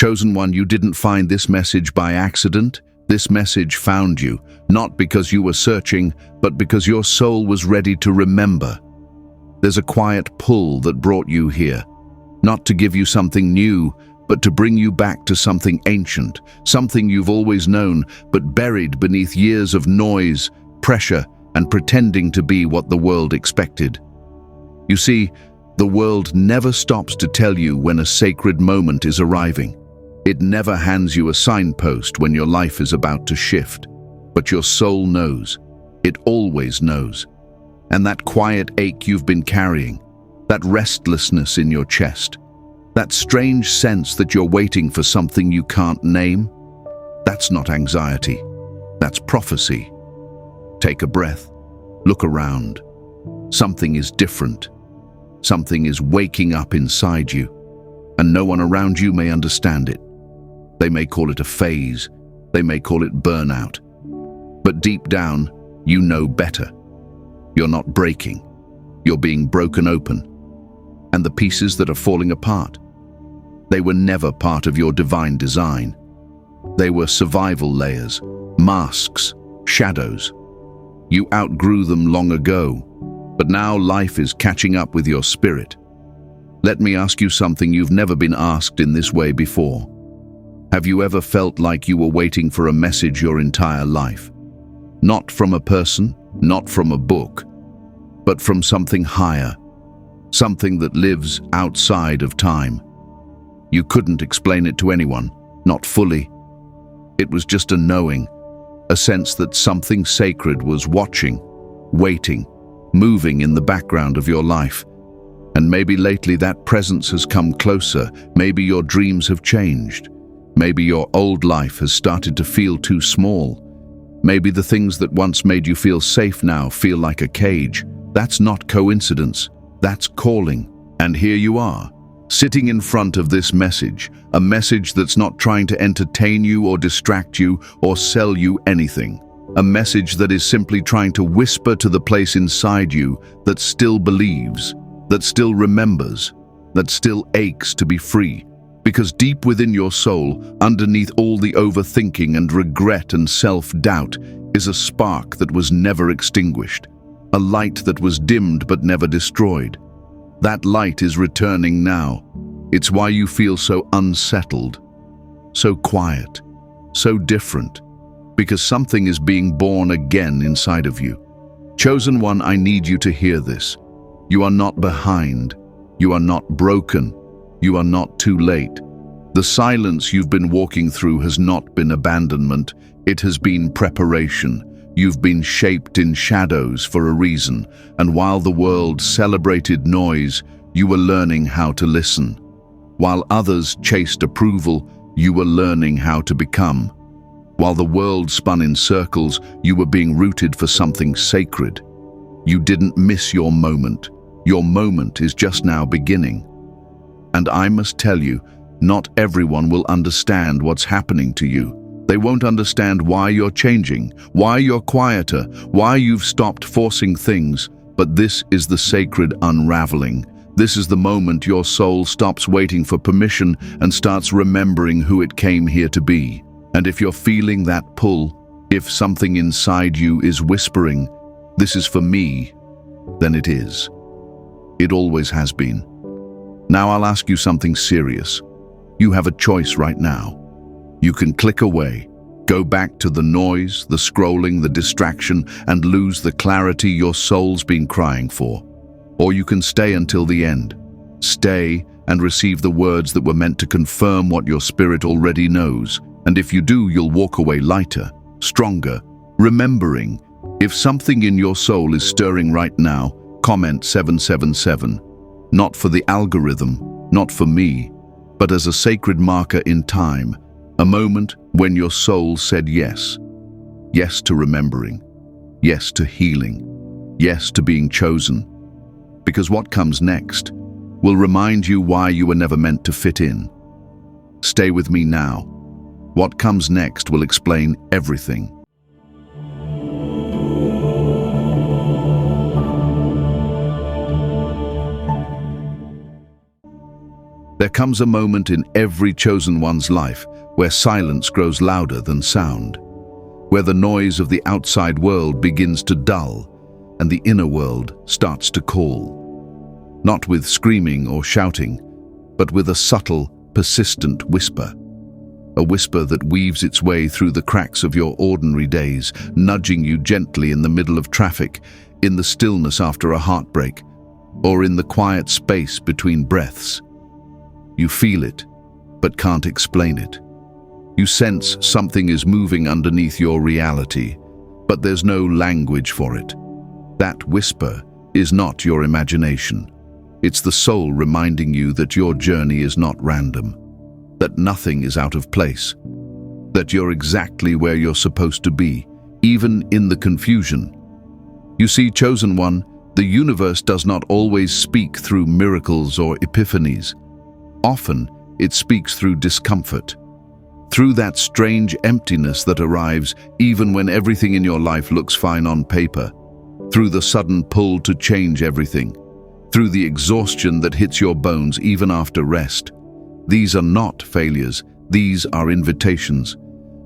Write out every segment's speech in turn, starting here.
Chosen one, you didn't find this message by accident. This message found you, not because you were searching, but because your soul was ready to remember. There's a quiet pull that brought you here, not to give you something new, but to bring you back to something ancient, something you've always known, but buried beneath years of noise, pressure, and pretending to be what the world expected. You see, the world never stops to tell you when a sacred moment is arriving. It never hands you a signpost when your life is about to shift. But your soul knows. It always knows. And that quiet ache you've been carrying, that restlessness in your chest, that strange sense that you're waiting for something you can't name, that's not anxiety. That's prophecy. Take a breath. Look around. Something is different. Something is waking up inside you, and no one around you may understand it. They may call it a phase. They may call it burnout. But deep down, you know better. You're not breaking. You're being broken open. And the pieces that are falling apart, they were never part of your divine design. They were survival layers, masks, shadows. You outgrew them long ago, but now life is catching up with your spirit. Let me ask you something you've never been asked in this way before. Have you ever felt like you were waiting for a message your entire life? Not from a person, not from a book, but from something higher, something that lives outside of time. You couldn't explain it to anyone, not fully. It was just a knowing, a sense that something sacred was watching, waiting, moving in the background of your life. And maybe lately that presence has come closer. Maybe your dreams have changed. Maybe your old life has started to feel too small. Maybe the things that once made you feel safe now feel like a cage. That's not coincidence. That's calling. And here you are, sitting in front of this message, a message that's not trying to entertain you or distract you or sell you anything. A message that is simply trying to whisper to the place inside you that still believes, that still remembers, that still aches to be free. Because deep within your soul, underneath all the overthinking and regret and self-doubt, is a spark that was never extinguished, a light that was dimmed but never destroyed. That light is returning now. It's why you feel so unsettled, so quiet, so different, because something is being born again inside of you. Chosen one, I need you to hear this. You are not behind. You are not broken. You are not too late. The silence you've been walking through has not been abandonment. It has been preparation. You've been shaped in shadows for a reason, and while the world celebrated noise, you were learning how to listen. While others chased approval, you were learning how to become. While the world spun in circles, you were being rooted for something sacred. You didn't miss your moment. Your moment is just now beginning. And I must tell you, not everyone will understand what's happening to you. They won't understand why you're changing, why you're quieter, why you've stopped forcing things. But this is the sacred unraveling. This is the moment your soul stops waiting for permission and starts remembering who it came here to be. And if you're feeling that pull, if something inside you is whispering, "This is for me," then it is. It always has been. Now I'll ask you something serious. You have a choice right now. You can click away, go back to the noise, the scrolling, the distraction, and lose the clarity your soul's been crying for. Or you can stay until the end. Stay and receive the words that were meant to confirm what your spirit already knows. And if you do, you'll walk away lighter, stronger, remembering. If something in your soul is stirring right now, comment 777. Not for the algorithm, not for me, but as a sacred marker in time, a moment when your soul said yes. Yes to remembering, yes to healing, yes to being chosen. Because what comes next will remind you why you were never meant to fit in. Stay with me now. What comes next will explain everything. There comes a moment in every chosen one's life where silence grows louder than sound, where the noise of the outside world begins to dull and the inner world starts to call. Not with screaming or shouting, but with a subtle, persistent whisper. A whisper that weaves its way through the cracks of your ordinary days, nudging you gently in the middle of traffic, in the stillness after a heartbreak, or in the quiet space between breaths. You feel it, but can't explain it. You sense something is moving underneath your reality, but there's no language for it. That whisper is not your imagination. It's the soul reminding you that your journey is not random, that nothing is out of place, that you're exactly where you're supposed to be, even in the confusion. You see, chosen one, the universe does not always speak through miracles or epiphanies. Often, it speaks through discomfort, through that strange emptiness that arrives even when everything in your life looks fine on paper, through the sudden pull to change everything, through the exhaustion that hits your bones even after rest. These are not failures, these are invitations.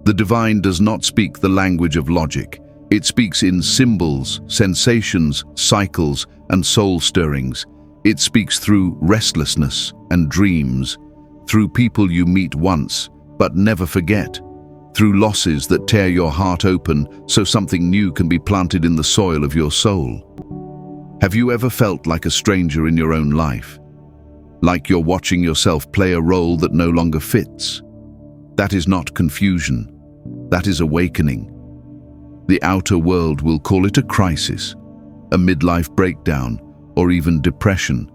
The divine does not speak the language of logic. It speaks in symbols, sensations, cycles, and soul stirrings. It speaks through restlessness and dreams, through people you meet once but never forget, through losses that tear your heart open so something new can be planted in the soil of your soul. Have you ever felt like a stranger in your own life? Like you're watching yourself play a role that no longer fits? That is not confusion. That is awakening. The outer world will call it a crisis, a midlife breakdown, or even depression.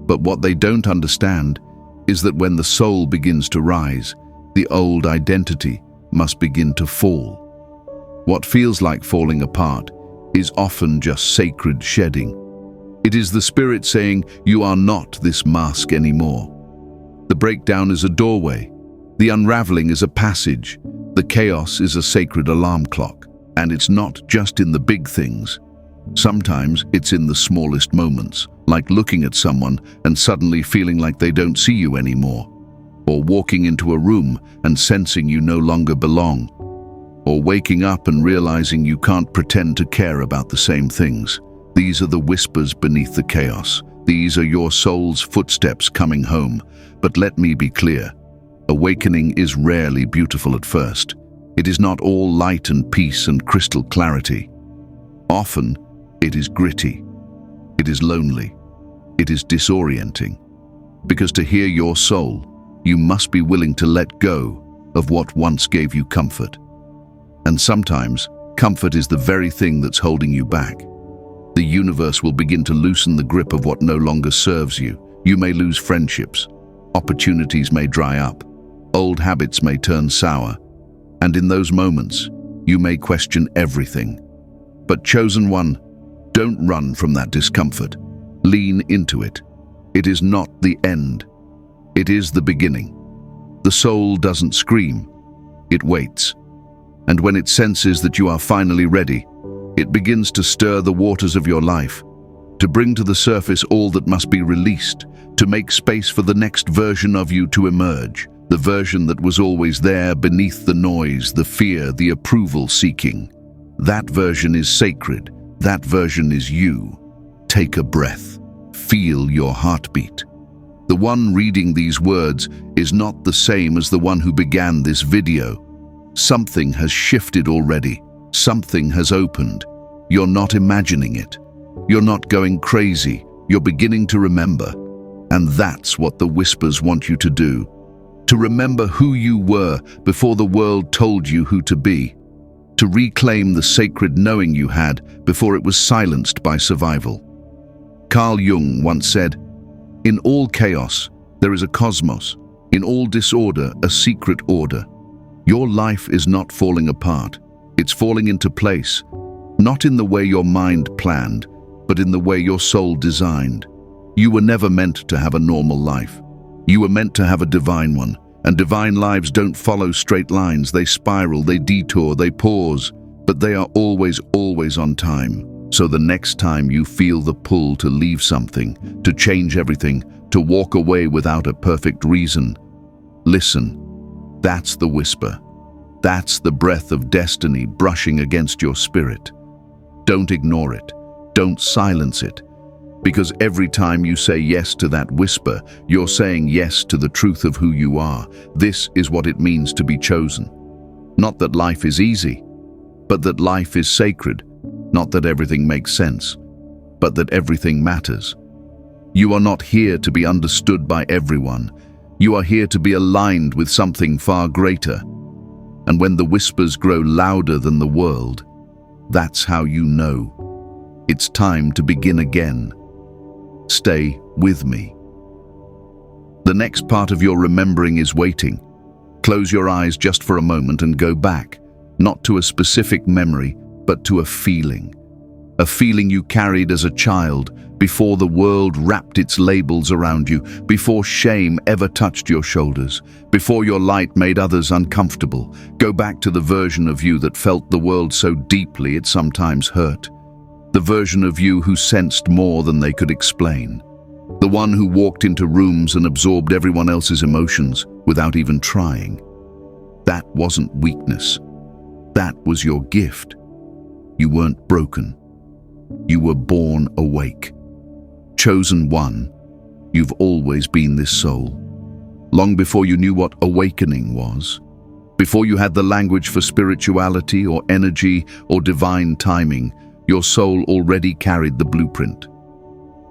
But what they don't understand is that when the soul begins to rise, the old identity must begin to fall. What feels like falling apart is often just sacred shedding. It is the spirit saying, you are not this mask anymore. The breakdown is a doorway. The unraveling is a passage. The chaos is a sacred alarm clock. And it's not just in the big things. Sometimes it's in the smallest moments, like looking at someone and suddenly feeling like they don't see you anymore, or walking into a room and sensing you no longer belong, or waking up and realizing you can't pretend to care about the same things. These are the whispers beneath the chaos. These are your soul's footsteps coming home. But let me be clear, awakening is rarely beautiful at first. It is not all light and peace and crystal clarity. Often, it is gritty. It is lonely. It is disorienting. Because to hear your soul, you must be willing to let go of what once gave you comfort. And sometimes, comfort is the very thing that's holding you back. The universe will begin to loosen the grip of what no longer serves you. You may lose friendships. Opportunities may dry up. Old habits may turn sour. And in those moments, you may question everything. But chosen one, don't run from that discomfort. Lean into it. It is not the end. It is the beginning. The soul doesn't scream. It waits. And when it senses that you are finally ready, it begins to stir the waters of your life, to bring to the surface all that must be released, to make space for the next version of you to emerge, the version that was always there beneath the noise, the fear, the approval seeking. That version is sacred. That version is you. Take a breath. Feel your heartbeat. The one reading these words is not the same as the one who began this video. Something has shifted already. Something has opened. You're not imagining it. You're not going crazy. You're beginning to remember. And that's what the whispers want you to do. To remember who you were before the world told you who to be. To reclaim the sacred knowing you had before it was silenced by survival. Carl Jung once said, "In all chaos, there is a cosmos. In all disorder, a secret order." Your life is not falling apart. It's falling into place, not in the way your mind planned, but in the way your soul designed. You were never meant to have a normal life. You were meant to have a divine one, and divine lives don't follow straight lines. They spiral, they detour, they pause, but they are always on time. So the next time you feel the pull to leave something, to change everything, to walk away without a perfect reason. Listen, that's the whisper. That's the breath of destiny brushing against your spirit. Don't ignore it. Don't silence it. Because every time you say yes to that whisper, you're saying yes to the truth of who you are. This is what it means to be chosen. Not that life is easy, but that life is sacred. Not that everything makes sense, but that everything matters. You are not here to be understood by everyone. You are here to be aligned with something far greater. And when the whispers grow louder than the world, that's how you know it's time to begin again. Stay with me. The next part of your remembering is waiting. Close your eyes just for a moment and go back, not to a specific memory, but to a feeling you carried as a child, before the world wrapped its labels around you, before shame ever touched your shoulders, before your light made others uncomfortable. Go back to the version of you that felt the world so deeply it sometimes hurt. The version of you who sensed more than they could explain. The one who walked into rooms and absorbed everyone else's emotions without even trying. That wasn't weakness. That was your gift. You weren't broken. You were born awake. Chosen one, you've always been this soul. Long before you knew what awakening was, before you had the language for spirituality or energy or divine timing, your soul already carried the blueprint.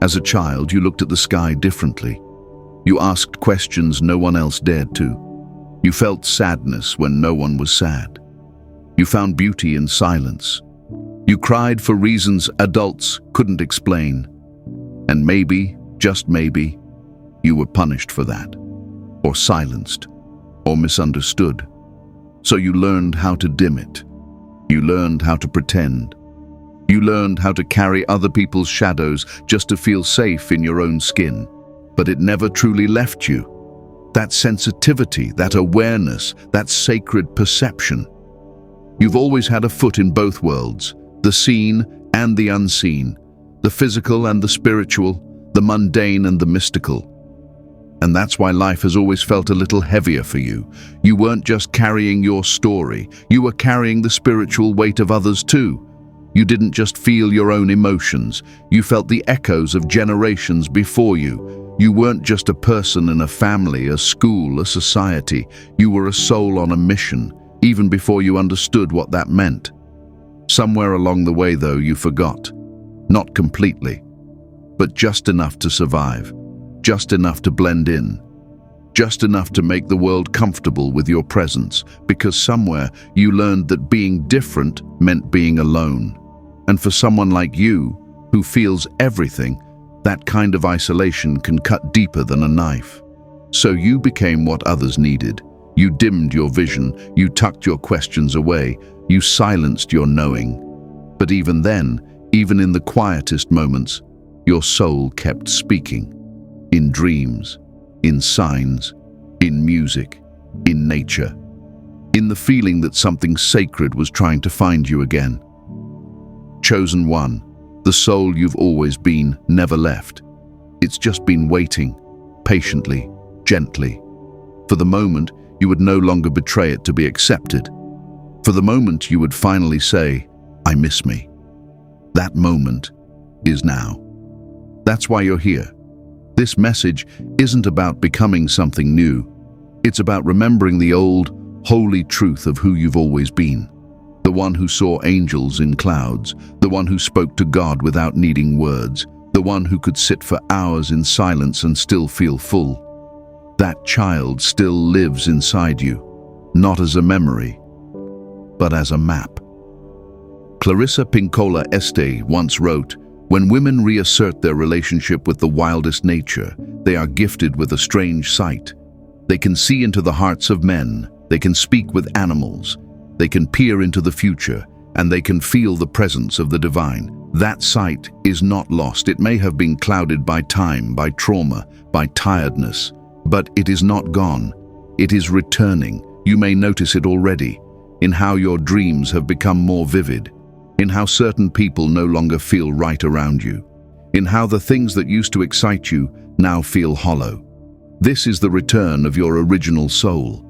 As a child, you looked at the sky differently. You asked questions no one else dared to. You felt sadness when no one was sad. You found beauty in silence. You cried for reasons adults couldn't explain. And maybe, just maybe, you were punished for that, or silenced, or misunderstood. So you learned how to dim it. You learned how to pretend. You learned how to carry other people's shadows just to feel safe in your own skin. But it never truly left you. That sensitivity, that awareness, that sacred perception. You've always had a foot in both worlds, the seen and the unseen, the physical and the spiritual, the mundane and the mystical. And that's why life has always felt a little heavier for you. You weren't just carrying your story, you were carrying the spiritual weight of others too. You didn't just feel your own emotions, you felt the echoes of generations before you. You weren't just a person in a family, a school, a society. You were a soul on a mission, even before you understood what that meant. Somewhere along the way, though, you forgot. Not completely, but just enough to survive, just enough to blend in, just enough to make the world comfortable with your presence, because somewhere you learned that being different meant being alone. And for someone like you, who feels everything, that kind of isolation can cut deeper than a knife. So you became what others needed. You dimmed your vision, you tucked your questions away, you silenced your knowing. But even then, even in the quietest moments, your soul kept speaking. In dreams, in signs, in music, in nature. In the feeling that something sacred was trying to find you again. Chosen one, the soul you've always been, never left. It's just been waiting, patiently, gently. For the moment, you would no longer betray it to be accepted. For the moment, you would finally say, "I miss me." That moment is now. That's why you're here. This message isn't about becoming something new. It's about remembering the old, holy truth of who you've always been. The one who saw angels in clouds, the one who spoke to God without needing words, the one who could sit for hours in silence and still feel full. That child still lives inside you, not as a memory, but as a map. Clarissa Pinkola Este once wrote, "When women reassert their relationship with the wildest nature, they are gifted with a strange sight. They can see into the hearts of men, they can speak with animals, they can peer into the future, and they can feel the presence of the divine. That sight is not lost. It may have been clouded by time, by trauma, by tiredness, but it is not gone. It is returning. You may notice it already, in how your dreams have become more vivid, in how certain people no longer feel right around you, in how the things that used to excite you now feel hollow. This is the return of your original soul.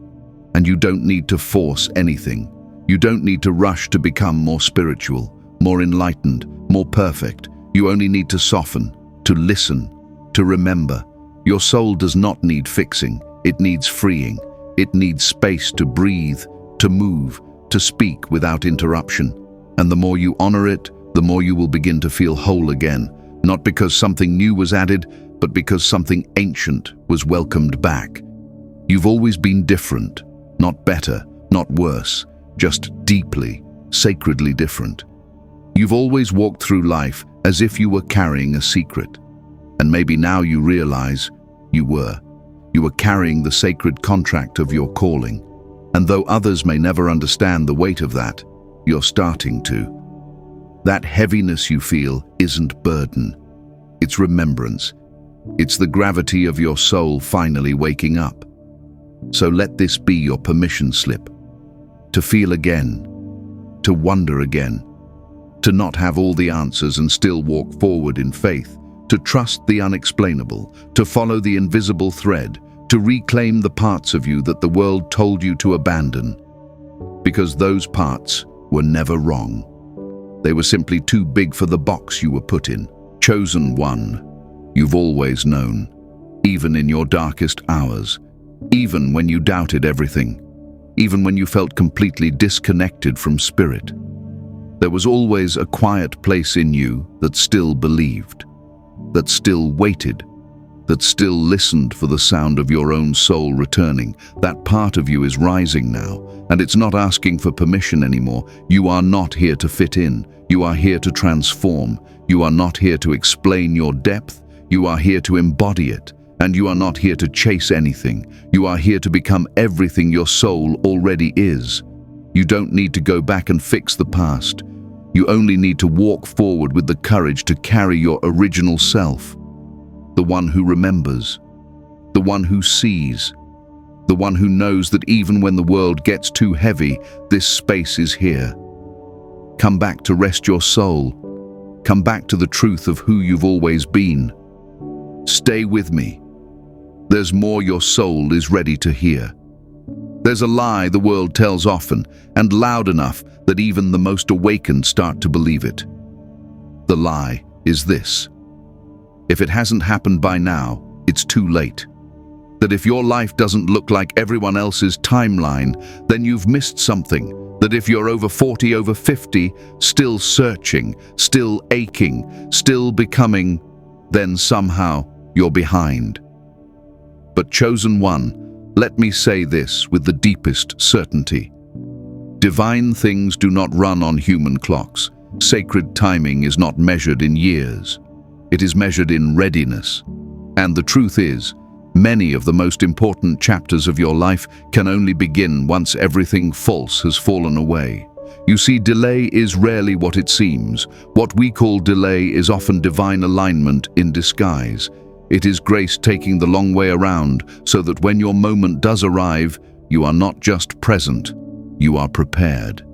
And you don't need to force anything. You don't need to rush to become more spiritual, more enlightened, more perfect. You only need to soften, to listen, to remember. Your soul does not need fixing. It needs freeing. It needs space to breathe, to move, to speak without interruption. And the more you honor it, the more you will begin to feel whole again, not because something new was added, but because something ancient was welcomed back. You've always been different, not better, not worse, just deeply, sacredly different. You've always walked through life as if you were carrying a secret. And maybe now you realize you were. You were carrying the sacred contract of your calling. And though others may never understand the weight of that, you're starting to. That heaviness you feel isn't burden. It's remembrance. It's the gravity of your soul finally waking up. So let this be your permission slip. To feel again. To wonder again. To not have all the answers and still walk forward in faith. To trust the unexplainable. To follow the invisible thread. To reclaim the parts of you that the world told you to abandon. Because those parts were never wrong. They were simply too big for the box you were put in. Chosen one. You've always known. Even in your darkest hours. Even when you doubted everything. Even when you felt completely disconnected from spirit. There was always a quiet place in you that still believed. That still waited. That still listened for the sound of your own soul returning. That part of you is rising now, and it's not asking for permission anymore. You are not here to fit in. You are here to transform. You are not here to explain your depth. You are here to embody it. And you are not here to chase anything. You are here to become everything your soul already is. You don't need to go back and fix the past. You only need to walk forward with the courage to carry your original self. The one who remembers, the one who sees, the one who knows that even when the world gets too heavy, this space is here. Come back to rest your soul. Come back to the truth of who you've always been. Stay with me. There's more your soul is ready to hear. There's a lie the world tells often and loud enough that even the most awakened start to believe it. The lie is this. If it hasn't happened by now, it's too late. That if your life doesn't look like everyone else's timeline, then you've missed something. That if you're over 40, over 50, still searching, still aching, still becoming, then somehow you're behind. But chosen one, let me say this with the deepest certainty. Divine things do not run on human clocks. Sacred timing is not measured in years. It is measured in readiness. And the truth is, many of the most important chapters of your life can only begin once everything false has fallen away. You see, delay is rarely what it seems. What we call delay is often divine alignment in disguise. It is grace taking the long way around so that when your moment does arrive, you are not just present, you are prepared.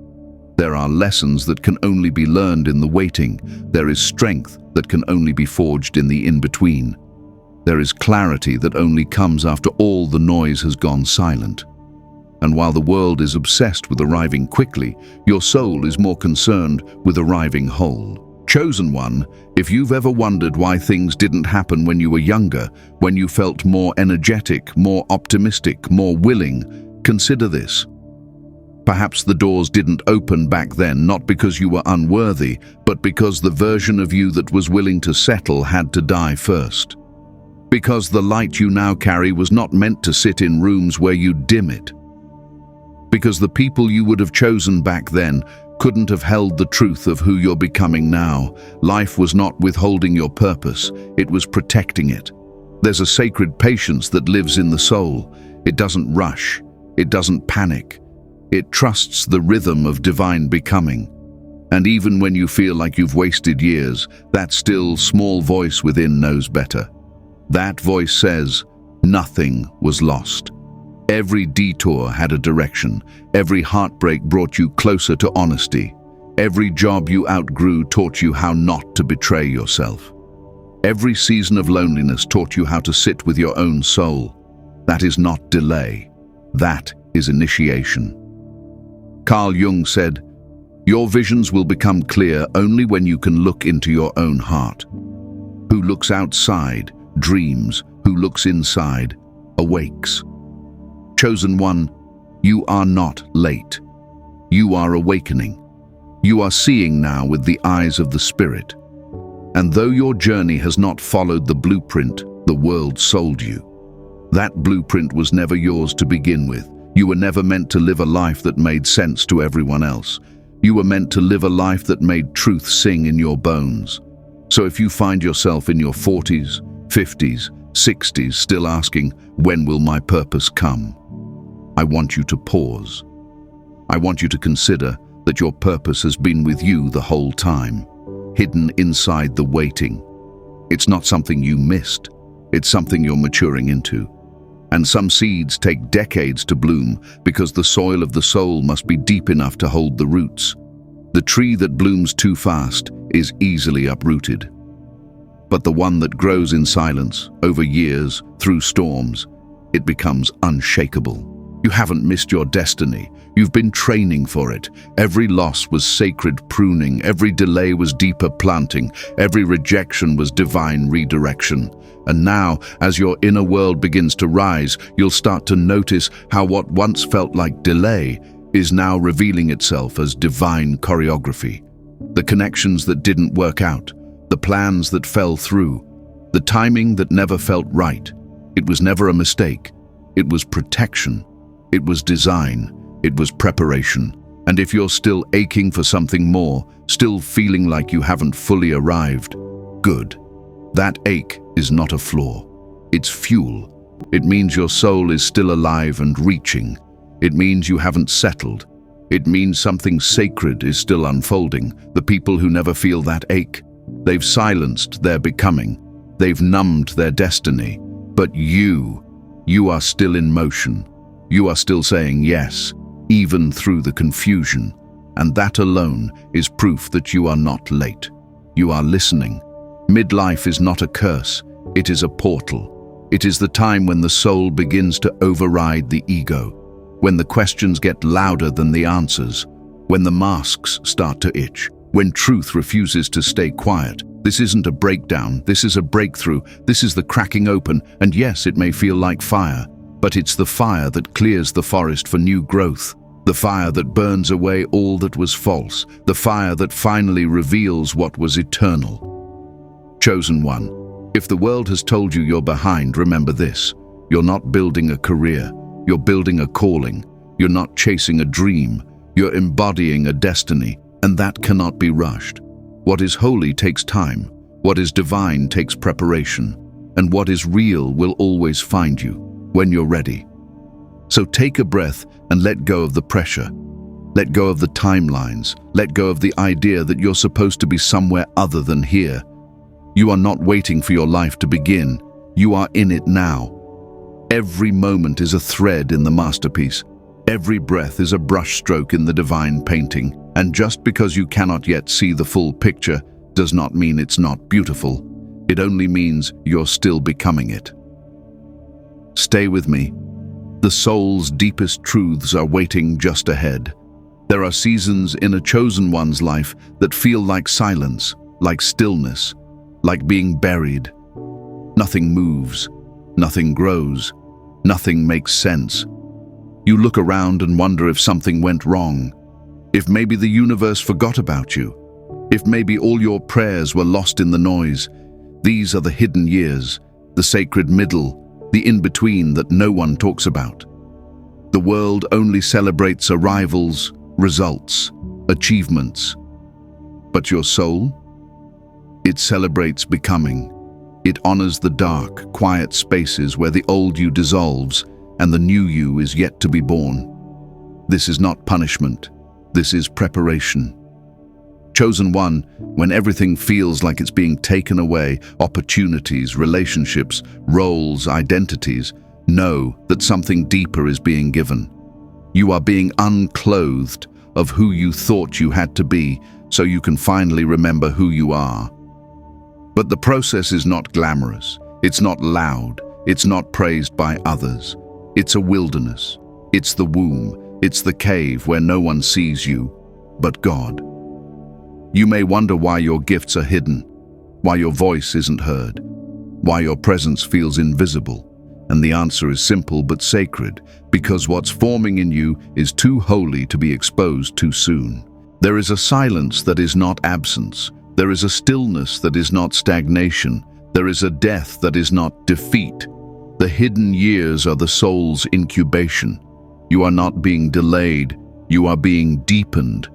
There are lessons that can only be learned in the waiting. There is strength that can only be forged in the in-between. There is clarity that only comes after all the noise has gone silent. And while the world is obsessed with arriving quickly, your soul is more concerned with arriving whole. Chosen one, if you've ever wondered why things didn't happen when you were younger, when you felt more energetic, more optimistic, more willing, consider this. Perhaps the doors didn't open back then, not because you were unworthy, but because the version of you that was willing to settle had to die first. Because the light you now carry was not meant to sit in rooms where you dim it. Because the people you would have chosen back then couldn't have held the truth of who you're becoming now. Life was not withholding your purpose, it was protecting it. There's a sacred patience that lives in the soul. It doesn't rush, it doesn't panic. It trusts the rhythm of divine becoming. And even when you feel like you've wasted years, that still small voice within knows better. That voice says, nothing was lost. Every detour had a direction. Every heartbreak brought you closer to honesty. Every job you outgrew taught you how not to betray yourself. Every season of loneliness taught you how to sit with your own soul. That is not delay. That is initiation. Carl Jung said, "Your visions will become clear only when you can look into your own heart. Who looks outside dreams, who looks inside awakes." Chosen one, you are not late. You are awakening. You are seeing now with the eyes of the Spirit. And though your journey has not followed the blueprint the world sold you, that blueprint was never yours to begin with. You were never meant to live a life that made sense to everyone else. You were meant to live a life that made truth sing in your bones. So if you find yourself in your 40s, 50s, 60s still asking, when will my purpose come? I want you to pause. I want you to consider that your purpose has been with you the whole time, hidden inside the waiting. It's not something you missed. It's something you're maturing into. And some seeds take decades to bloom because the soil of the soul must be deep enough to hold the roots. The tree that blooms too fast is easily uprooted. But the one that grows in silence, over years, through storms, it becomes unshakable. You haven't missed your destiny. You've been training for it. Every loss was sacred pruning. Every delay was deeper planting. Every rejection was divine redirection. And now, as your inner world begins to rise, you'll start to notice how what once felt like delay is now revealing itself as divine choreography. The connections that didn't work out, the plans that fell through, the timing that never felt right. It was never a mistake. It was protection. It was design. It was preparation. And if you're still aching for something more, still feeling like you haven't fully arrived, good. That ache is not a flaw. It's fuel. It means your soul is still alive and reaching. It means you haven't settled. It means something sacred is still unfolding. The people who never feel that ache, they've silenced their becoming. They've numbed their destiny. But you are still in motion. You are still saying yes, even through the confusion. And that alone is proof that you are not late. You are listening. Midlife is not a curse. It is a portal. It is the time when the soul begins to override the ego, when the questions get louder than the answers, when the masks start to itch, when truth refuses to stay quiet. This isn't a breakdown. This is a breakthrough. This is the cracking open. And yes, it may feel like fire, but it's the fire that clears the forest for new growth, the fire that burns away all that was false, the fire that finally reveals what was eternal. Chosen one, if the world has told you you're behind, remember this. You're not building a career. You're building a calling. You're not chasing a dream. You're embodying a destiny, and that cannot be rushed. What is holy takes time. What is divine takes preparation. And what is real will always find you when you're ready. So take a breath and let go of the pressure. Let go of the timelines. Let go of the idea that you're supposed to be somewhere other than here. You are not waiting for your life to begin. You are in it now. Every moment is a thread in the masterpiece. Every breath is a brushstroke in the divine painting. And just because you cannot yet see the full picture does not mean it's not beautiful. It only means you're still becoming it. Stay with me. The soul's deepest truths are waiting just ahead. There are seasons in a chosen one's life that feel like silence, like stillness, like being buried. Nothing moves, nothing grows, nothing makes sense. You look around and wonder if something went wrong, if maybe the universe forgot about you, if maybe all your prayers were lost in the noise. These are the hidden years, the sacred middle, the in-between that no one talks about. The world only celebrates arrivals, results, achievements. But your soul? It celebrates becoming. It honors the dark, quiet spaces where the old you dissolves and the new you is yet to be born. This is not punishment. This is preparation. Chosen one, when everything feels like it's being taken away, opportunities, relationships, roles, identities, know that something deeper is being given. You are being unclothed of who you thought you had to be so you can finally remember who you are. But the process is not glamorous. It's not loud. It's not praised by others. It's a wilderness. It's the womb. It's the cave where no one sees you but God. You may wonder why your gifts are hidden, why your voice isn't heard, why your presence feels invisible. And the answer is simple but sacred, because what's forming in you is too holy to be exposed too soon. There is a silence that is not absence. There is a stillness that is not stagnation. There is a death that is not defeat. The hidden years are the soul's incubation. You are not being delayed, you are being deepened.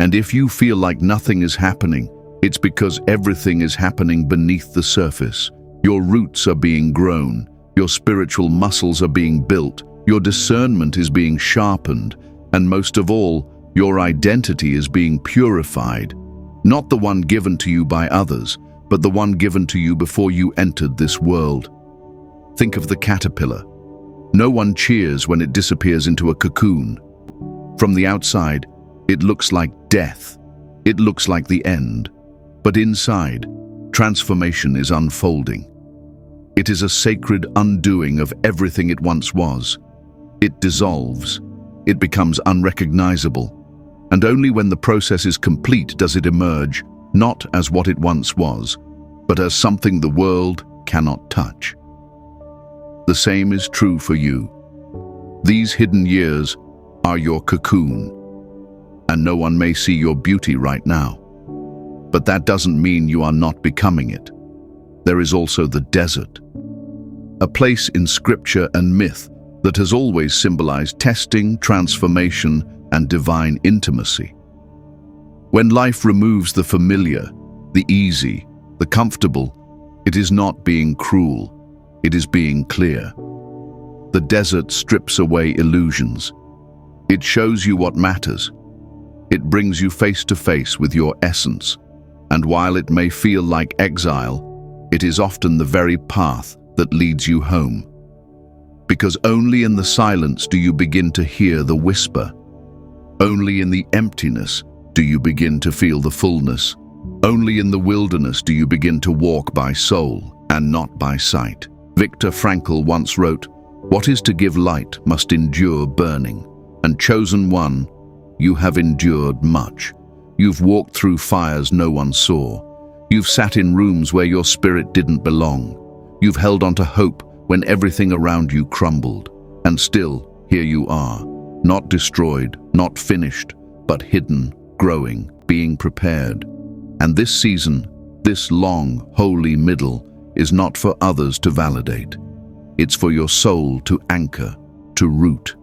And if you feel like nothing is happening, it's because everything is happening beneath the surface. Your roots are being grown, your spiritual muscles are being built, your discernment is being sharpened, and most of all, your identity is being purified. Not the one given to you by others, but the one given to you before you entered this world. Think of the caterpillar. No one cheers when it disappears into a cocoon. From the outside, it looks like death. It looks like the end. But inside, transformation is unfolding. It is a sacred undoing of everything it once was. It dissolves. It becomes unrecognizable. And only when the process is complete does it emerge, not as what it once was, but as something the world cannot touch. The same is true for you. These hidden years are your cocoon, and no one may see your beauty right now. But that doesn't mean you are not becoming it. There is also the desert, a place in scripture and myth that has always symbolized testing, transformation, and divine intimacy. When life removes the familiar, the easy, the comfortable, it is not being cruel, it is being clear. The desert strips away illusions. It shows you what matters. It brings you face to face with your essence. And while it may feel like exile, it is often the very path that leads you home. Because only in the silence do you begin to hear the whisper. Only in the emptiness do you begin to feel the fullness. Only in the wilderness do you begin to walk by soul and not by sight. Viktor Frankl once wrote, "What is to give light must endure burning, and chosen one, you have endured much. You've walked through fires no one saw. You've sat in rooms where your spirit didn't belong. You've held on to hope when everything around you crumbled. And still, here you are, not destroyed, not finished, but hidden, growing, being prepared. And this season, this long, holy middle, is not for others to validate. It's for your soul to anchor, to root,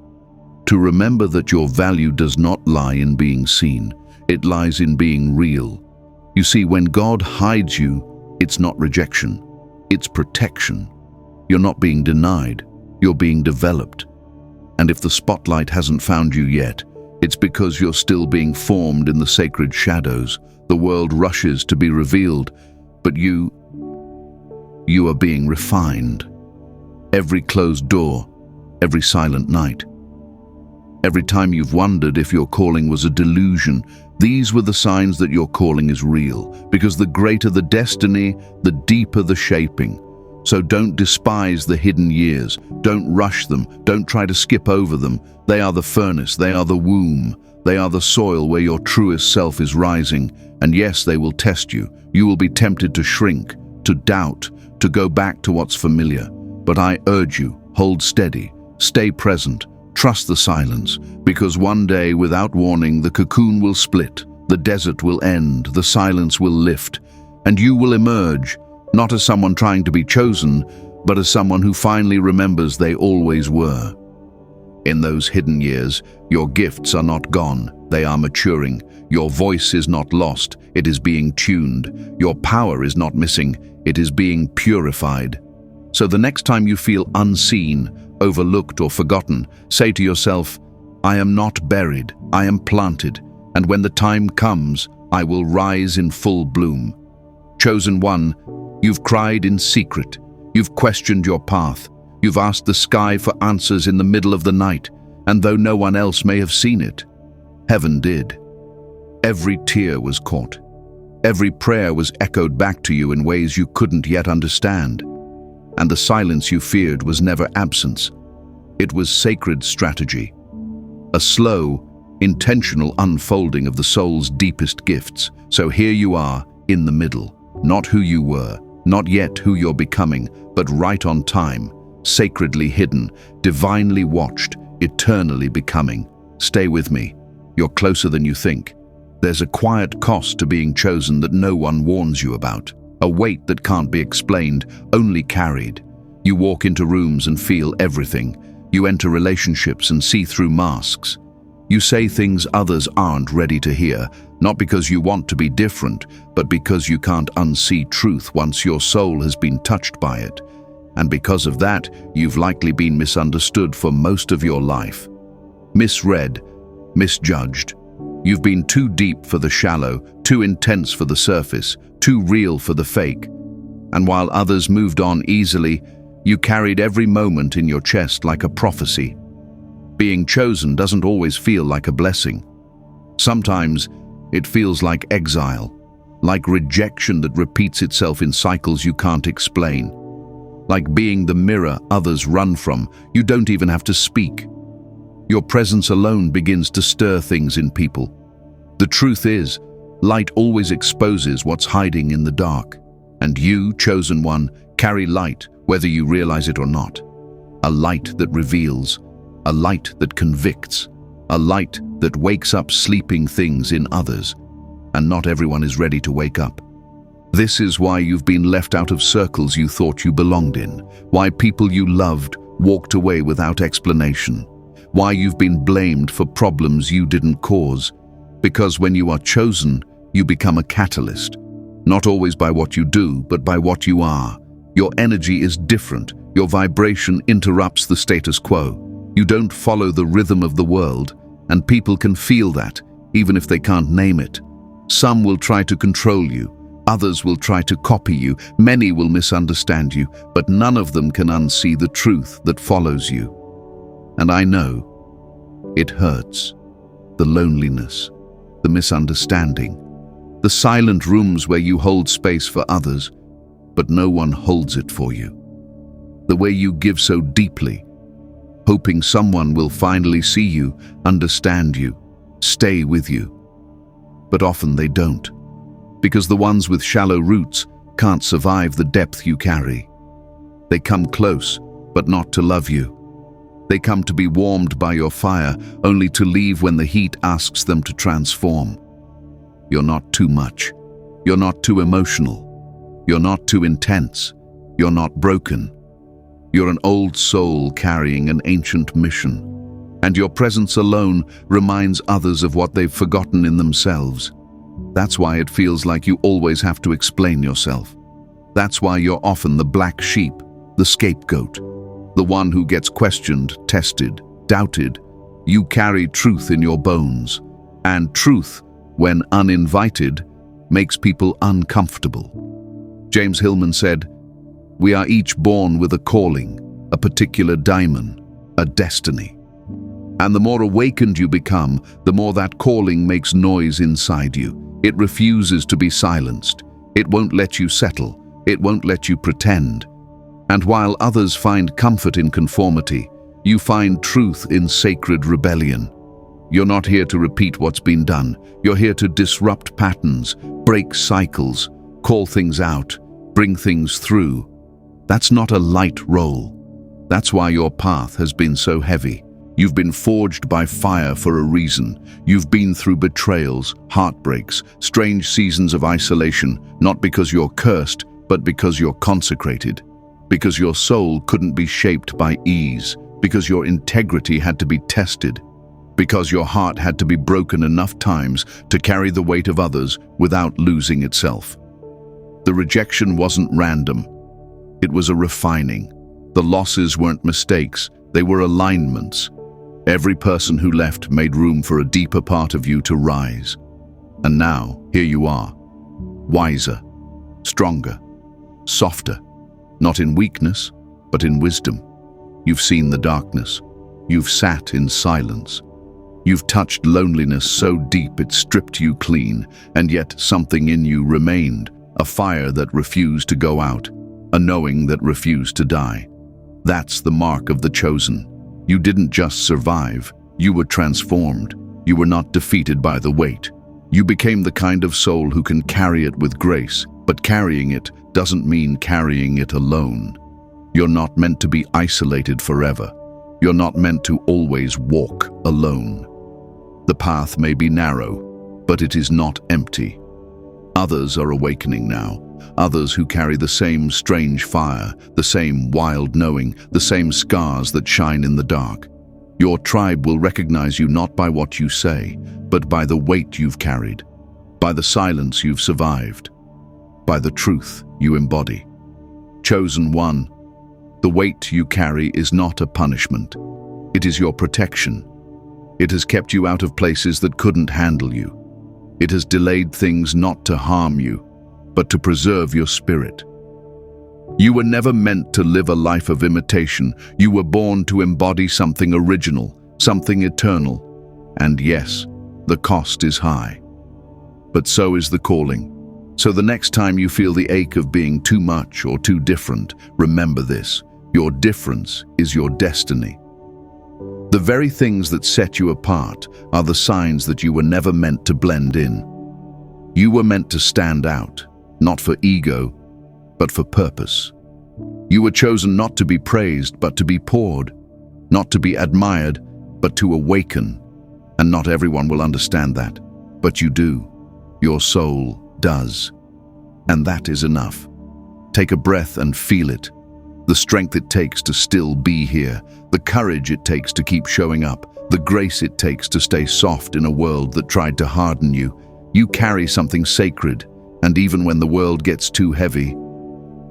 to remember that your value does not lie in being seen. It lies in being real. You see, when God hides you, it's not rejection, it's protection. You're not being denied, you're being developed. And if the spotlight hasn't found you yet, it's because you're still being formed in the sacred shadows. The world rushes to be revealed, but you are being refined. Every closed door, every silent night, every time you've wondered if your calling was a delusion, these were the signs that your calling is real, because the greater the destiny, the deeper the shaping. So don't despise the hidden years, don't rush them, don't try to skip over them. They are the furnace, they are the womb, they are the soil where your truest self is rising. And yes, they will test you. You will be tempted to shrink, to doubt, to go back to what's familiar. But I urge you, hold steady, stay present, trust the silence, because one day, without warning, the cocoon will split, the desert will end, the silence will lift, and you will emerge, not as someone trying to be chosen, but as someone who finally remembers they always were. In those hidden years, your gifts are not gone, they are maturing. Your voice is not lost, it is being tuned. Your power is not missing, it is being purified. So the next time you feel unseen, overlooked or forgotten, say to yourself, I am not buried, I am planted, and when the time comes, I will rise in full bloom. Chosen one, you've cried in secret, you've questioned your path, you've asked the sky for answers in the middle of the night, and though no one else may have seen it, heaven did. Every tear was caught, Every prayer was echoed back to you in ways you couldn't yet understand. And the silence you feared was never absence. It was sacred strategy. A slow, intentional unfolding of the soul's deepest gifts. So here you are, in the middle. Not who you were, not yet who you're becoming, but right on time, sacredly hidden, divinely watched, eternally becoming. Stay with me. You're closer than you think. There's a quiet cost to being chosen that no one warns you about. A weight that can't be explained, only carried. You walk into rooms and feel everything. You enter relationships and see through masks. You say things others aren't ready to hear, not because you want to be different, but because you can't unsee truth once your soul has been touched by it. And because of that, you've likely been misunderstood for most of your life. Misread, misjudged. You've been too deep for the shallow, too intense for the surface, too real for the fake. And while others moved on easily, you carried every moment in your chest like a prophecy. Being chosen doesn't always feel like a blessing. Sometimes it feels like exile, like rejection that repeats itself in cycles you can't explain. Like being the mirror others run from, you don't even have to speak. Your presence alone begins to stir things in people. The truth is, light always exposes what's hiding in the dark. And you, chosen one, carry light, whether you realize it or not. A light that reveals, a light that convicts, a light that wakes up sleeping things in others. And not everyone is ready to wake up. This is why you've been left out of circles you thought you belonged in, why people you loved walked away without explanation, why you've been blamed for problems you didn't cause. Because when you are chosen, you become a catalyst, not always by what you do, but by what you are. Your energy is different, your vibration interrupts the status quo. You don't follow the rhythm of the world, and people can feel that, even if they can't name it. Some will try to control you, others will try to copy you, many will misunderstand you, but none of them can unsee the truth that follows you. And I know, it hurts. The loneliness, the misunderstanding, the silent rooms where you hold space for others, but no one holds it for you. The way you give so deeply, hoping someone will finally see you, understand you, stay with you. But often they don't, because the ones with shallow roots can't survive the depth you carry. They come close, but not to love you. They come to be warmed by your fire, only to leave when the heat asks them to transform. You're not too much. You're not too emotional. You're not too intense. You're not broken. You're an old soul carrying an ancient mission, and your presence alone reminds others of what they've forgotten in themselves. That's why it feels like you always have to explain yourself. That's why you're often the black sheep, the scapegoat, the one who gets questioned, tested, doubted. You carry truth in your bones, and truth, when uninvited, makes people uncomfortable. James Hillman said, "We are each born with a calling, a particular diamond, a destiny. And the more awakened you become, the more that calling makes noise inside you. It refuses to be silenced. It won't let you settle. It won't let you pretend. And while others find comfort in conformity, you find truth in sacred rebellion. You're not here to repeat what's been done. You're here to disrupt patterns, break cycles, call things out, bring things through. That's not a light role. That's why your path has been so heavy. You've been forged by fire for a reason. You've been through betrayals, heartbreaks, strange seasons of isolation, not because you're cursed, but because you're consecrated. Because your soul couldn't be shaped by ease. Because your integrity had to be tested. Because your heart had to be broken enough times to carry the weight of others without losing itself. The rejection wasn't random. It was a refining. The losses weren't mistakes, they were alignments. Every person who left made room for a deeper part of you to rise. And now, here you are, wiser, stronger, softer, not in weakness, but in wisdom. You've seen the darkness. You've sat in silence. You've touched loneliness so deep it stripped you clean, and yet something in you remained, a fire that refused to go out, a knowing that refused to die. That's the mark of the chosen. You didn't just survive, you were transformed. You were not defeated by the weight. You became the kind of soul who can carry it with grace, but carrying it doesn't mean carrying it alone. You're not meant to be isolated forever. You're not meant to always walk alone. The path may be narrow, but it is not empty. Others are awakening now, others who carry the same strange fire, the same wild knowing, the same scars that shine in the dark. Your tribe will recognize you not by what you say, but by the weight you've carried, by the silence you've survived, by the truth you embody. Chosen one, the weight you carry is not a punishment. It is your protection. It has kept you out of places that couldn't handle you. It has delayed things not to harm you, but to preserve your spirit. You were never meant to live a life of imitation. You were born to embody something original, something eternal. And yes, the cost is high. But so is the calling. So the next time you feel the ache of being too much or too different, remember this: your difference is your destiny. The very things that set you apart are the signs that you were never meant to blend in. You were meant to stand out, not for ego, but for purpose. You were chosen not to be praised, but to be poured, not to be admired, but to awaken. And not everyone will understand that, but you do. Your soul does. And that is enough. Take a breath and feel it. The strength it takes to still be here, the courage it takes to keep showing up, the grace it takes to stay soft in a world that tried to harden you. You carry something sacred, and even when the world gets too heavy,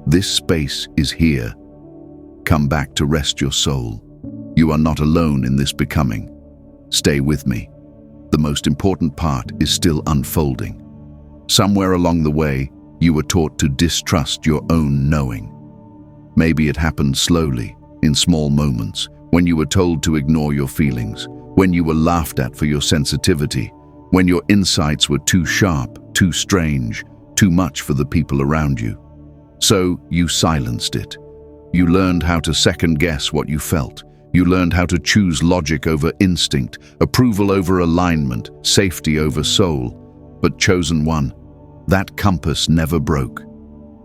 this space is here. Come back to rest your soul. You are not alone in this becoming. Stay with me. The most important part is still unfolding. Somewhere along the way, you were taught to distrust your own knowing. Maybe it happened slowly, in small moments, when you were told to ignore your feelings, when you were laughed at for your sensitivity, when your insights were too sharp, too strange, too much for the people around you. So you silenced it. You learned how to second-guess what you felt. You learned how to choose logic over instinct, approval over alignment, safety over soul. But chosen one, that compass never broke.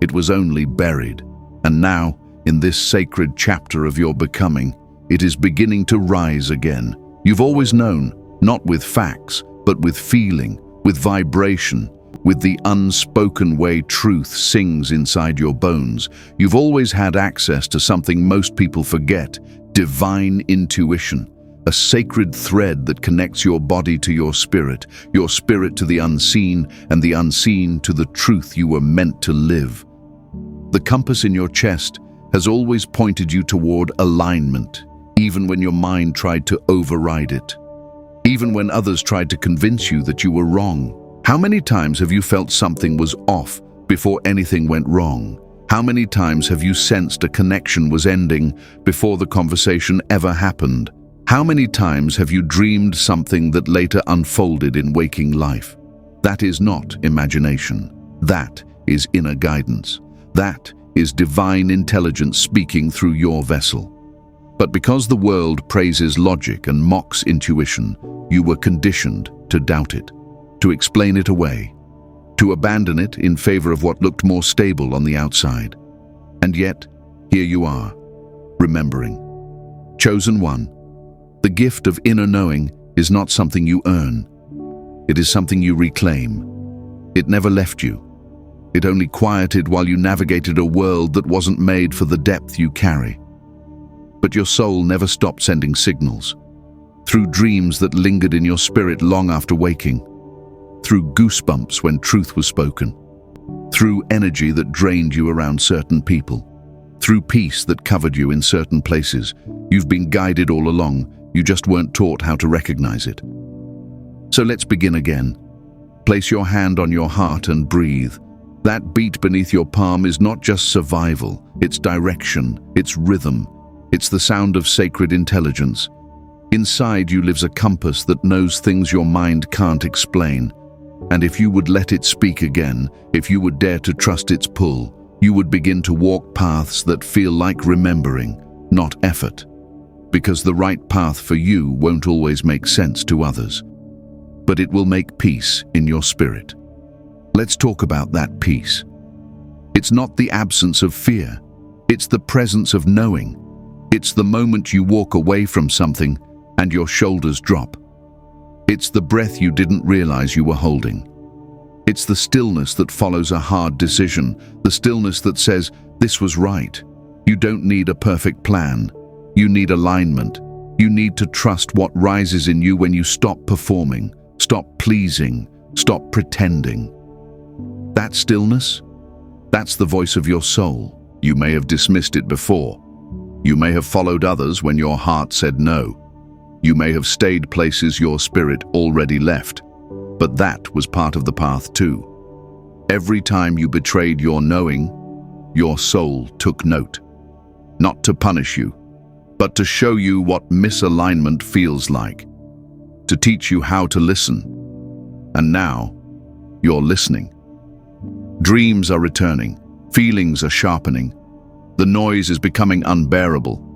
It was only buried. And now, in this sacred chapter of your becoming, it is beginning to rise again. You've always known, not with facts, but with feeling, with vibration, with the unspoken way truth sings inside your bones. You've always had access to something most people forget: divine intuition, a sacred thread that connects your body to your spirit to the unseen, and the unseen to the truth you were meant to live. The compass in your chest has always pointed you toward alignment, even when your mind tried to override it. Even when others tried to convince you that you were wrong. How many times have you felt something was off before anything went wrong? How many times have you sensed a connection was ending before the conversation ever happened? How many times have you dreamed something that later unfolded in waking life? That is not imagination. That is inner guidance. That is divine intelligence speaking through your vessel. But because the world praises logic and mocks intuition, you were conditioned to doubt it, to explain it away, to abandon it in favor of what looked more stable on the outside. And yet, here you are, remembering. Chosen one, the gift of inner knowing is not something you earn. It is something you reclaim. It never left you. It only quieted while you navigated a world that wasn't made for the depth you carry. But your soul never stopped sending signals. Through dreams that lingered in your spirit long after waking. Through goosebumps when truth was spoken. Through energy that drained you around certain people. Through peace that covered you in certain places. You've been guided all along. You just weren't taught how to recognize it. So let's begin again. Place your hand on your heart and breathe. That beat beneath your palm is not just survival, it's direction, it's rhythm, it's the sound of sacred intelligence. Inside you lives a compass that knows things your mind can't explain. And if you would let it speak again, if you would dare to trust its pull, you would begin to walk paths that feel like remembering, not effort. Because the right path for you won't always make sense to others, but it will make peace in your spirit. Let's talk about that peace. It's not the absence of fear, it's the presence of knowing. It's the moment you walk away from something and your shoulders drop. It's the breath you didn't realize you were holding. It's the stillness that follows a hard decision, the stillness that says, this was right. You don't need a perfect plan. You need alignment. You need to trust what rises in you when you stop performing, stop pleasing, stop pretending. That stillness, that's the voice of your soul. You may have dismissed it before. You may have followed others when your heart said no. You may have stayed places your spirit already left, but that was part of the path too. Every time you betrayed your knowing, your soul took note. Not to punish you, but to show you what misalignment feels like, to teach you how to listen. And now, you're listening. Dreams are returning, feelings are sharpening, the noise is becoming unbearable.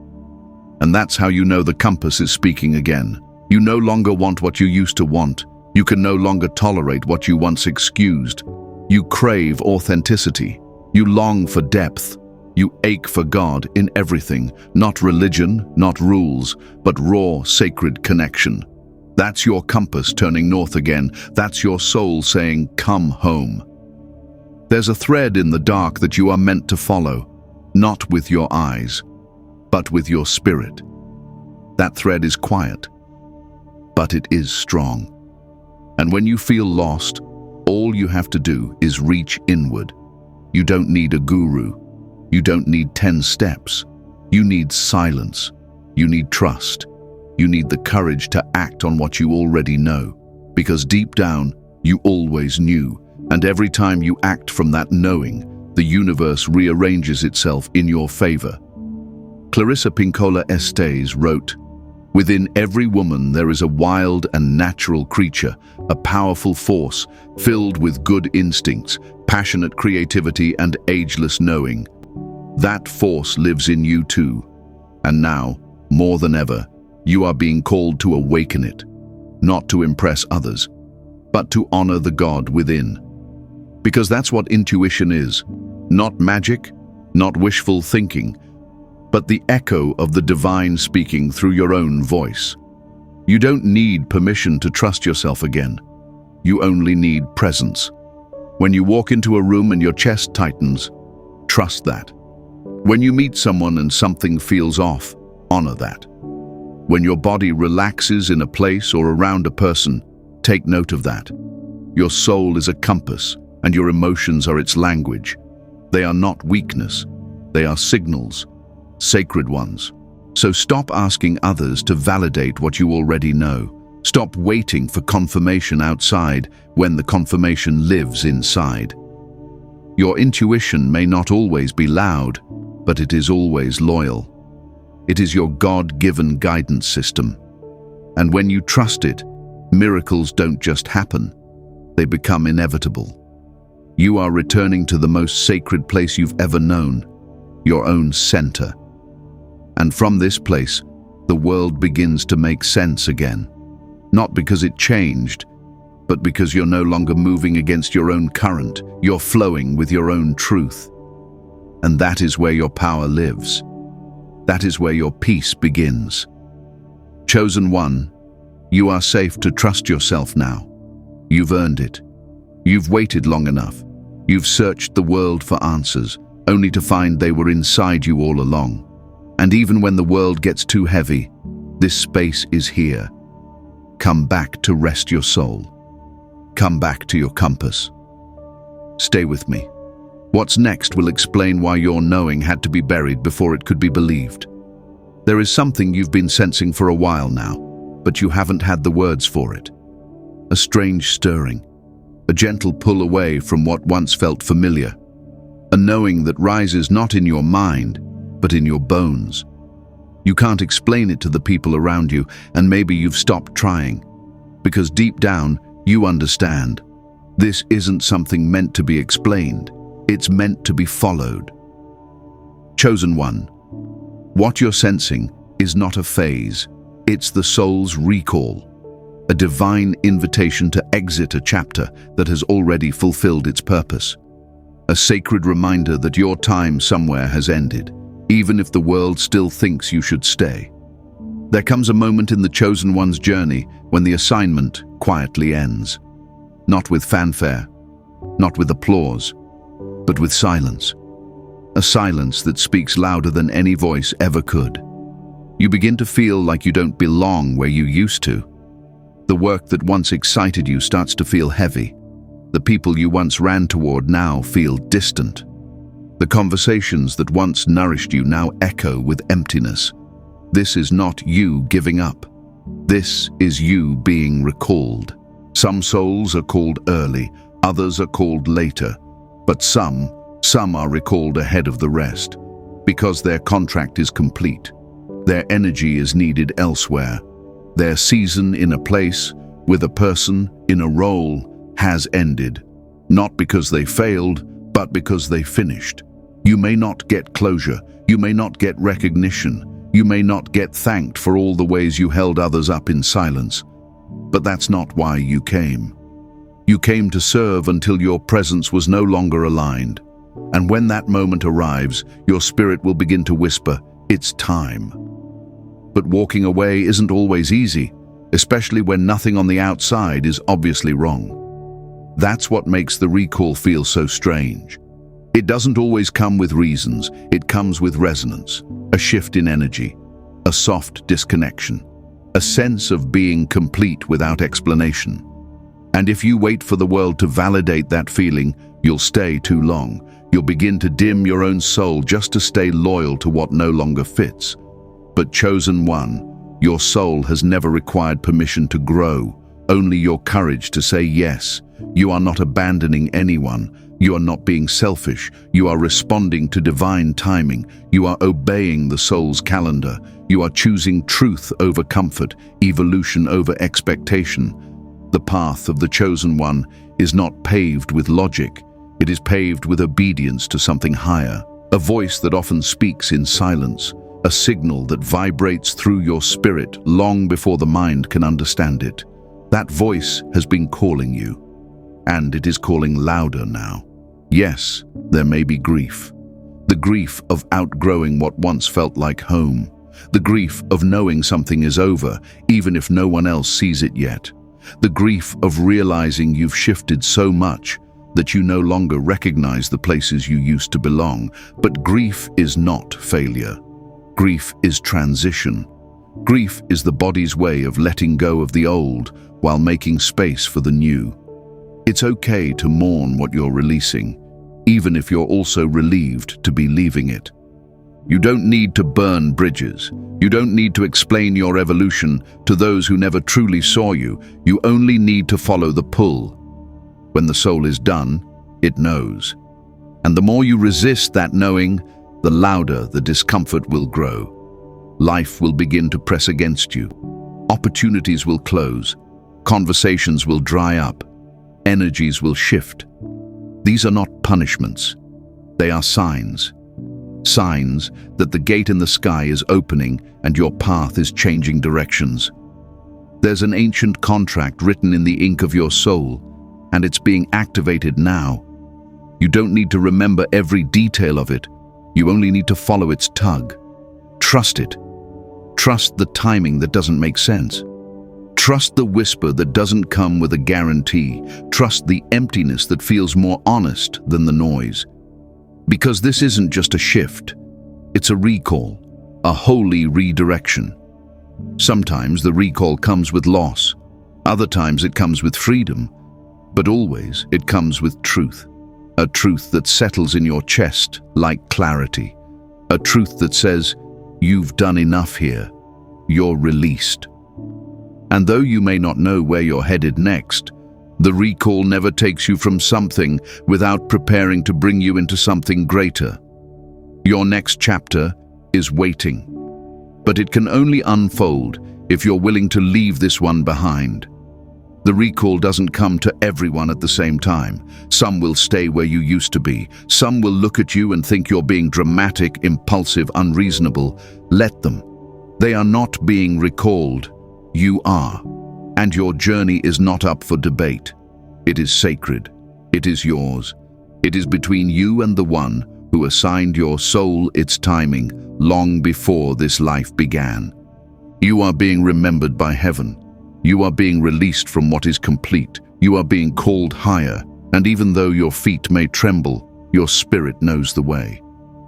And that's how you know the compass is speaking again. You no longer want what you used to want. You can no longer tolerate what you once excused. You crave authenticity. You long for depth. You ache for God in everything, not religion, not rules, but raw, sacred connection. That's your compass turning north again. That's your soul saying, come home. There's a thread in the dark that you are meant to follow, not with your eyes, but with your spirit. That thread is quiet, but it is strong. And when you feel lost, all you have to do is reach inward. You don't need a guru. You don't need 10 steps. You need silence. You need trust. You need the courage to act on what you already know. Because deep down, you always knew. And every time you act from that knowing, the universe rearranges itself in your favor. Clarissa Pinkola Estes wrote, "Within every woman there is a wild and natural creature, a powerful force, filled with good instincts, passionate creativity and ageless knowing. That force lives in you too. And now, more than ever, you are being called to awaken it, not to impress others, but to honor the God within. Because that's what intuition is, not magic, not wishful thinking, but the echo of the divine speaking through your own voice. You don't need permission to trust yourself again. You only need presence. When you walk into a room and your chest tightens, trust that. When you meet someone and something feels off, honor that. When your body relaxes in a place or around a person, take note of that. Your soul is a compass, and your emotions are its language. They are not weakness. They are signals, sacred ones. So stop asking others to validate what you already know. Stop waiting for confirmation outside when the confirmation lives inside. Your intuition may not always be loud, but it is always loyal. It is your God-given guidance system. And when you trust it, miracles don't just happen. They become inevitable. You are returning to the most sacred place you've ever known, your own center. And from this place, the world begins to make sense again. Not because it changed, but because you're no longer moving against your own current. You're flowing with your own truth. And that is where your power lives. That is where your peace begins. Chosen one, you are safe to trust yourself now. You've earned it. You've waited long enough. You've searched the world for answers, only to find they were inside you all along. And even when the world gets too heavy, this space is here. Come back to rest your soul. Come back to your compass. Stay with me. What's next will explain why your knowing had to be buried before it could be believed. There is something you've been sensing for a while now, but you haven't had the words for it. A strange stirring, a gentle pull away from what once felt familiar, a knowing that rises not in your mind, but in your bones. You can't explain it to the people around you, and maybe you've stopped trying. Because deep down, you understand. This isn't something meant to be explained. It's meant to be followed. Chosen one. What you're sensing is not a phase. It's the soul's recall. A divine invitation to exit a chapter that has already fulfilled its purpose. A sacred reminder that your time somewhere has ended, even if the world still thinks you should stay. There comes a moment in the chosen one's journey when the assignment quietly ends. Not with fanfare, not with applause, but with silence. A silence that speaks louder than any voice ever could. You begin to feel like you don't belong where you used to. The work that once excited you starts to feel heavy. The people you once ran toward now feel distant. The conversations that once nourished you now echo with emptiness. This is not you giving up. This is you being recalled. Some souls are called early, others are called later, but some are recalled ahead of the rest, because their contract is complete. Their energy is needed elsewhere. Their season in a place, with a person, in a role, has ended. Not because they failed, but because they finished. You may not get closure, you may not get recognition, you may not get thanked for all the ways you held others up in silence. But that's not why you came. You came to serve until your presence was no longer aligned. And when that moment arrives, your spirit will begin to whisper, "It's time." But walking away isn't always easy, especially when nothing on the outside is obviously wrong. That's what makes the recall feel so strange. It doesn't always come with reasons, it comes with resonance, a shift in energy, a soft disconnection, a sense of being complete without explanation. And if you wait for the world to validate that feeling, you'll stay too long. You'll begin to dim your own soul just to stay loyal to what no longer fits. But chosen one, your soul has never required permission to grow, only your courage to say yes. You are not abandoning anyone. You are not being selfish. You are responding to divine timing. You are obeying the soul's calendar. You are choosing truth over comfort, evolution over expectation. The path of the chosen one is not paved with logic. It is paved with obedience to something higher, a voice that often speaks in silence, a signal that vibrates through your spirit long before the mind can understand it. That voice has been calling you, and it is calling louder now. Yes, there may be grief. The grief of outgrowing what once felt like home. The grief of knowing something is over, even if no one else sees it yet. The grief of realizing you've shifted so much that you no longer recognize the places you used to belong. But grief is not failure. Grief is transition. Grief is the body's way of letting go of the old while making space for the new. It's okay to mourn what you're releasing, even if you're also relieved to be leaving it. You don't need to burn bridges. You don't need to explain your evolution to those who never truly saw you. You only need to follow the pull. When the soul is done, it knows. And the more you resist that knowing, the louder the discomfort will grow. Life will begin to press against you. Opportunities will close. Conversations will dry up. Energies will shift. These are not punishments. They are signs. Signs that the gate in the sky is opening and your path is changing directions. There's an ancient contract written in the ink of your soul, and it's being activated now. You don't need to remember every detail of it. You only need to follow its tug. Trust it. Trust the timing that doesn't make sense. Trust the whisper that doesn't come with a guarantee. Trust the emptiness that feels more honest than the noise. Because this isn't just a shift. It's a recall, a holy redirection. Sometimes the recall comes with loss. Other times it comes with freedom. But always it comes with truth. A truth that settles in your chest like clarity. A truth that says, you've done enough here. You're released. And though you may not know where you're headed next, the recall never takes you from something without preparing to bring you into something greater. Your next chapter is waiting. but it can only unfold if you're willing to leave this one behind. The recall doesn't come to everyone at the same time. Some will stay where you used to be. Some will look at you and think you're being dramatic, impulsive, unreasonable. Let them. They are not being recalled. You are. And your journey is not up for debate. It is sacred. It is yours. It is between you and the one who assigned your soul its timing long before this life began. You are being remembered by heaven. You are being released from what is complete. You are being called higher, and even though your feet may tremble, your spirit knows the way.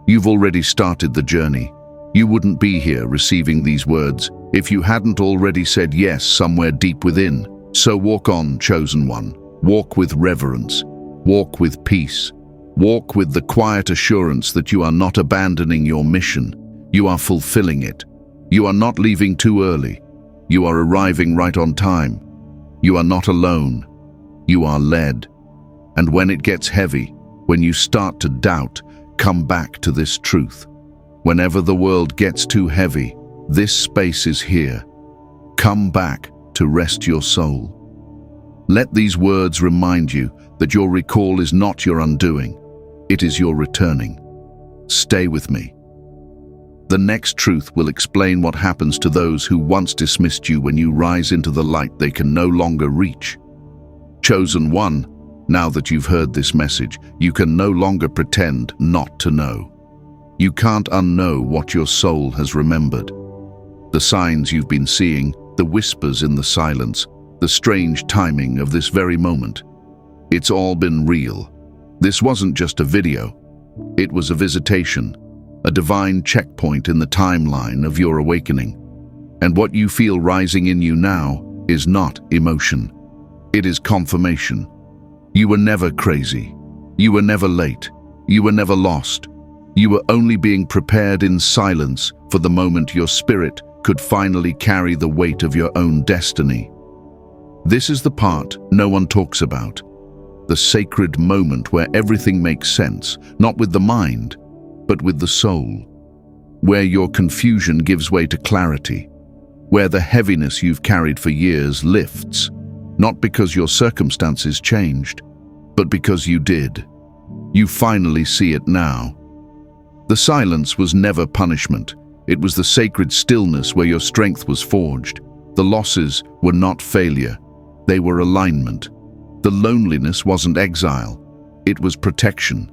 You've already started the journey. You wouldn't be here receiving these words if you hadn't already said yes somewhere deep within. So walk on, chosen one. Walk with reverence. Walk with peace. Walk with the quiet assurance that you are not abandoning your mission. You are fulfilling it. You are not leaving too early. You are arriving right on time. You are not alone. You are led. And when it gets heavy, when you start to doubt, come back to this truth. Whenever the world gets too heavy, this space is here. Come back to rest your soul. Let these words remind you that your recall is not your undoing. It is your returning. Stay with me. The next truth will explain what happens to those who once dismissed you when you rise into the light they can no longer reach. Chosen one, now that you've heard this message, you can no longer pretend not to know. You can't unknow what your soul has remembered. The signs you've been seeing, the whispers in the silence, the strange timing of this very moment. It's all been real. This wasn't just a video. It was a visitation. A divine checkpoint in the timeline of your awakening. And what you feel rising in you now is not emotion. It is confirmation. You were never crazy. You were never late. You were never lost. You were only being prepared in silence for the moment your spirit could finally carry the weight of your own destiny. This is the part no one talks about. The sacred moment where everything makes sense, not with the mind, but with the soul, where your confusion gives way to clarity, where the heaviness you've carried for years lifts, not because your circumstances changed, but because you did. You finally see it now. The silence was never punishment. It was the sacred stillness where your strength was forged. The losses were not failure. They were alignment. The loneliness wasn't exile. It was protection.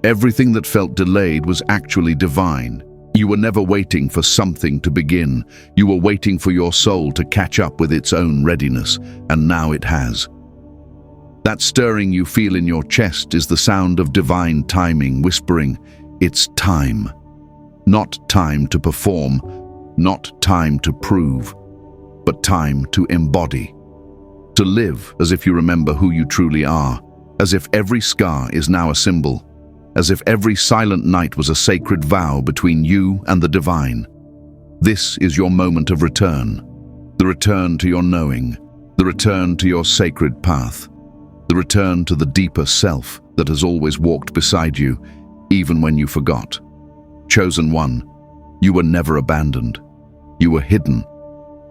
Everything that felt delayed was actually divine. You were never waiting for something to begin. You were waiting for your soul to catch up with its own readiness, and now it has. That stirring you feel in your chest is the sound of divine timing whispering, "It's time." Not time to perform, not time to prove, but time to embody. To live as if you remember who you truly are, as if every scar is now a symbol, as if every silent night was a sacred vow between you and the divine. This is your moment of return. The return to your knowing, the return to your sacred path, the return to the deeper self that has always walked beside you, even when you forgot. Chosen one, you were never abandoned. You were hidden,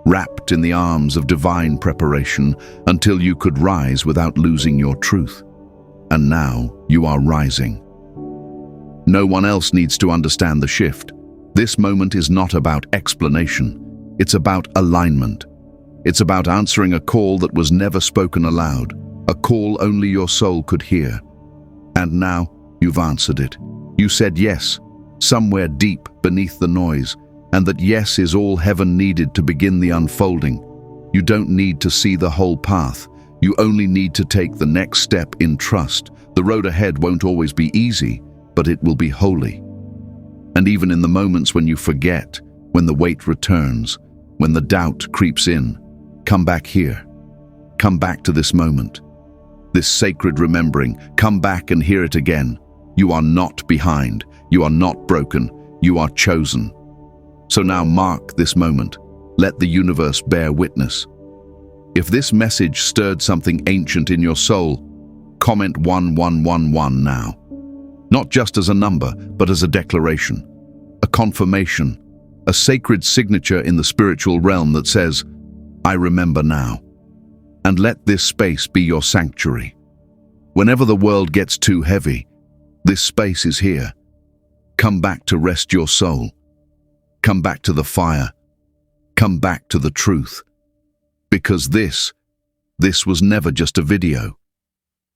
wrapped in the arms of divine preparation until you could rise without losing your truth. And now you are rising. No one else needs to understand the shift. This moment is not about explanation. It's about alignment. It's about answering a call that was never spoken aloud, a call only your soul could hear. And now you've answered it. You said yes, somewhere deep beneath the noise, and that yes is all heaven needed to begin the unfolding. You don't need to see the whole path. You only need to take the next step in trust. The road ahead won't always be easy, but it will be holy. And even in the moments when you forget, when the weight returns, when the doubt creeps in, come back here. Come back to this moment. This sacred remembering, come back and hear it again. You are not behind. You are not broken. You are chosen. So now mark this moment. Let the universe bear witness. If this message stirred something ancient in your soul, comment 1111 now. Not just as a number, but as a declaration, a confirmation, a sacred signature in the spiritual realm that says, I remember now. And let this space be your sanctuary. Whenever the world gets too heavy, this space is here. Come back to rest your soul. Come back to the fire. Come back to the truth. Because this was never just a video.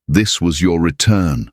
This was your return.